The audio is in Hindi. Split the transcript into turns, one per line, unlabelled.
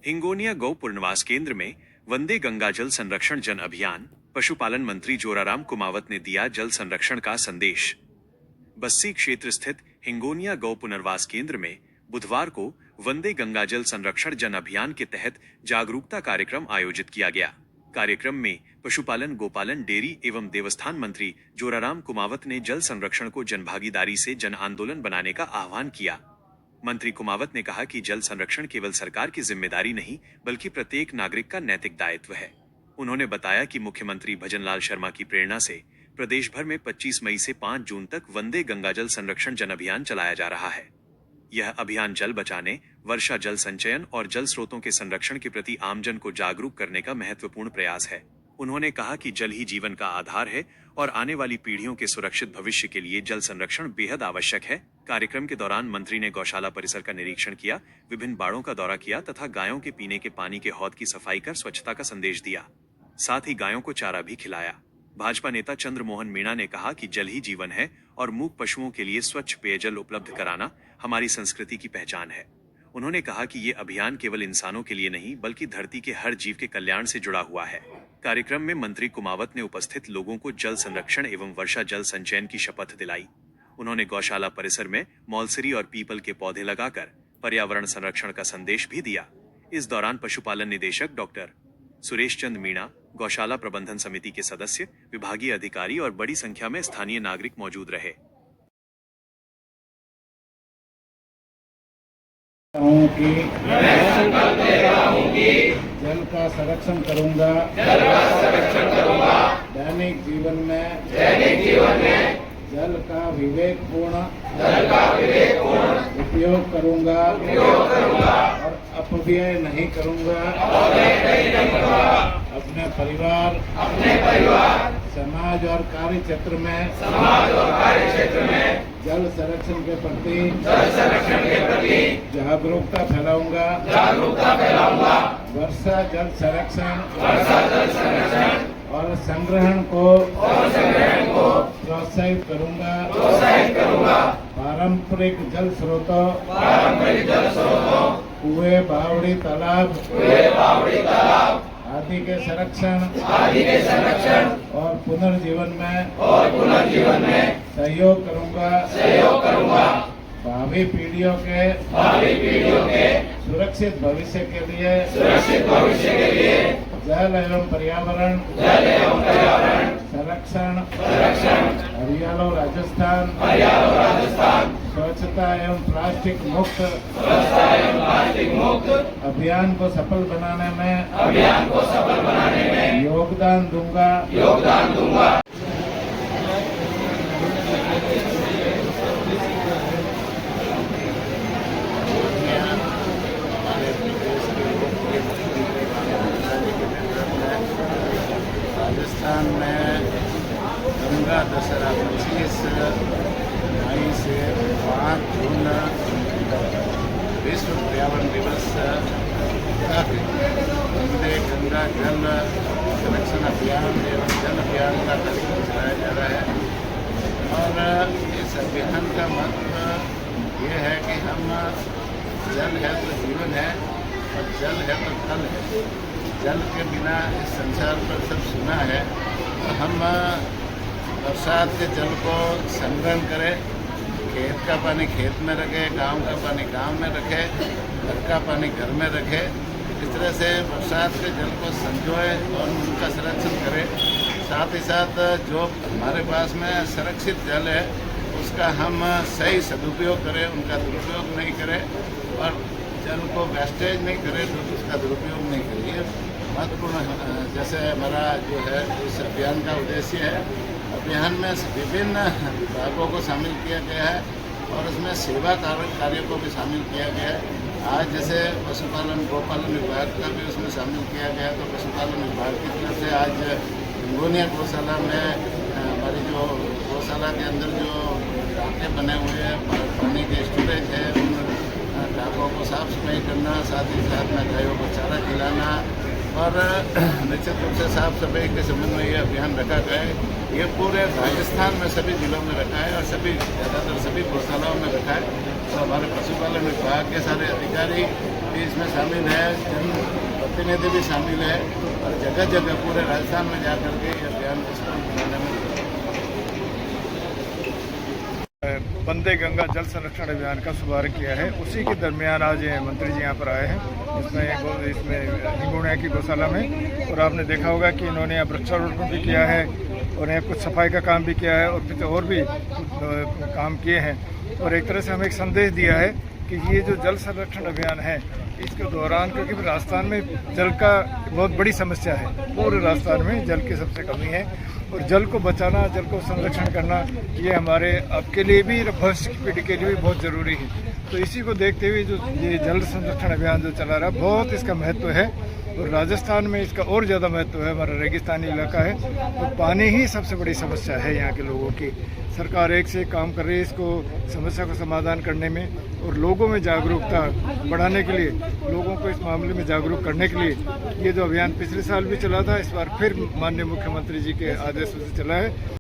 हिंगोनिया गौ पुनर्वास केंद्र में वंदे गंगा जल संरक्षण जन अभियान, पशुपालन मंत्री जोराराम कुमावत ने दिया जल संरक्षण का संदेश। बस्सी क्षेत्र स्थित हिंगोनिया गौ पुनर्वास केंद्र में बुधवार को वंदे गंगा जल संरक्षण जन अभियान के तहत जागरूकता कार्यक्रम आयोजित किया गया। कार्यक्रम में पशुपालन, गोपालन, डेयरी एवं देवस्थान मंत्री जोराराम कुमावत ने जल संरक्षण को जनभागीदारी से जन आंदोलन बनाने का आह्वान किया। मंत्री कुमावत ने कहा कि जल संरक्षण केवल सरकार की जिम्मेदारी नहीं, बल्कि प्रत्येक नागरिक का नैतिक दायित्व है। उन्होंने बताया कि मुख्यमंत्री भजनलाल शर्मा की प्रेरणा से प्रदेश भर में 25 मई से 5 जून तक वंदे गंगा जल संरक्षण जन अभियान चलाया जा रहा है। यह अभियान जल बचाने, वर्षा जल संचयन और जल स्रोतों के संरक्षण के प्रति आमजन को जागरूक करने का महत्वपूर्ण प्रयास है। उन्होंने कहा कि जल ही जीवन का आधार है और आने वाली पीढ़ियों के सुरक्षित भविष्य के लिए जल संरक्षण बेहद आवश्यक है। कार्यक्रम के दौरान मंत्री ने गौशाला परिसर का निरीक्षण किया, विभिन्न बाड़ों का दौरा किया तथा गायों के पीने के पानी के हौद की सफाई कर स्वच्छता का संदेश दिया। साथ ही गायों को चारा भी खिलाया। भाजपा नेता चंद्रमोहन मीणा ने कहा कि जल ही जीवन है और मूक पशुओं के लिए स्वच्छ पेयजल उपलब्ध कराना हमारी संस्कृति की पहचान है। उन्होंने कहा कि ये अभियान केवल इंसानों के लिए नहीं, बल्कि धरती के हर जीव के कल्याण से जुड़ा हुआ है। कार्यक्रम में मंत्री कुमावत ने उपस्थित लोगों को जल संरक्षण एवं वर्षा जल संचयन की शपथ दिलाई। उन्होंने गौशाला परिसर में मौलसरी और पीपल के पौधे लगाकर पर्यावरण संरक्षण का संदेश भी दिया। इस दौरान पशुपालन निदेशक डॉक्टर सुरेश चंद मीणा, गौशाला प्रबंधन समिति के सदस्य, विभागीय अधिकारी और बड़ी संख्या में स्थानीय नागरिक मौजूद रहे।
जल का संरक्षण करूंगा, दैनिक जीवन में जल का विवेकपूर्ण उपयोग करूंगा और अपव्यय नहीं करूंगा। अपने परिवार, समाज और कार्य क्षेत्र में जल संरक्षण के प्रति जागरूकता फैलाऊंगा। वर्षा जल संरक्षण और संग्रहण को प्रोत्साहित करूंगा। पारंपरिक जल स्रोतों, कुएं, बावड़ी, तालाब आदि के संरक्षण और पुनर्जीवन में सहयोग करूंगा। भावी पीढ़ियों के सुरक्षित भविष्य के लिए जल एवं पर्यावरण संरक्षण हरियाणा राजस्थान स्वच्छता एवं प्लास्टिक मुक्त अभियान को सफल बनाने में योगदान दूंगा। राजस्थान में गंगा दशहरा 25 मई से 5 जून विश्व पर्यावरण दिवस तक वंदे गंगा जल संरक्षण अभियान एवं जल अभियान का कार्यक्रम चलाया जा रहा है। और इस अभियान का महत्व ये है कि हम जल है तो जीवन है और जल है तो कल है। जल के बिना इस संसार पर सब सुना है। तो हम बरसात के जल को संग्रहण करें, खेत का पानी खेत में रखे, गांव का पानी गांव में रखे, घर का पानी घर में रखे। इस तरह से बरसात के जल को संजोए और उनका संरक्षण करें। साथ ही साथ जो हमारे पास में सुरक्षित जल है उसका हम सही सदुपयोग करें, उनका दुरुपयोग नहीं करें और जल को वेस्टेज नहीं करें, तो उसका दुरुपयोग नहीं करें। ये महत्वपूर्ण जैसे हमारा जो है इस अभियान का उद्देश्य है। अभियान में विभिन्न विभागों को शामिल किया गया है और उसमें सेवा कार्यों को भी शामिल किया गया है। आज जैसे पशुपालन, गोपालन विभाग का भी उसमें शामिल किया गया। तो पशुपालन विभाग की तरफ से आज हिंगोनिया गौशाला में हमारी जो गौशाला के अंदर जो टाँके बने हुए हैं, पानी के स्टोरेज है, उन टाँकों को साफ सफाई करना, साथ ही साथ में गायों को चारा खिलाना और निश्चित रूप से साफ सफाई के संबंध में ये अभियान रखा गया है। ये पूरे राजस्थान में सभी जिलों में रखा है और ज़्यादातर सभी गौशालाओं में रखा है। तो हमारे पशुपालन विभाग के सारे अधिकारी भी इसमें शामिल है, जनप्रतिनिधि भी शामिल है और जगह जगह पूरे राजस्थान में जाकर के ये अभियान को सफल बनाने में
वंदे गंगा जल संरक्षण अभियान का शुभारंभ किया है। उसी के दरमियान आज ये मंत्री जी यहाँ पर आए हैं इसमें हिंगोनिया की गौशाला में, और आपने देखा होगा कि इन्होंने यहाँ वृक्षारोपण भी किया है और यहाँ कुछ सफाई का काम भी किया है और फिर और भी काम किए हैं। और एक तरह से हमें एक संदेश दिया है कि ये जो जल संरक्षण अभियान है इसके दौरान, क्योंकि राजस्थान में जल का बहुत बड़ी समस्या है, पूरे राजस्थान में जल की सबसे कमी है और जल को बचाना, जल को संरक्षण करना ये हमारे आपके लिए भी, भविष्य की पीढ़ी के लिए भी बहुत ज़रूरी है। तो इसी को देखते हुए जो ये जल संरक्षण अभियान जो चला रहा है, बहुत इसका महत्व है और राजस्थान में इसका और ज़्यादा महत्व है। हमारा रेगिस्तानी इलाका है तो पानी ही सबसे बड़ी समस्या है यहाँ के लोगों की। सरकार एक से एक काम कर रही है इसको समस्या को समाधान करने में और लोगों में जागरूकता बढ़ाने के लिए, लोगों को इस मामले में जागरूक करने के लिए ये जो अभियान पिछले साल भी चला था, इस बार फिर माननीय मुख्यमंत्री जी के आदेशों से चला है।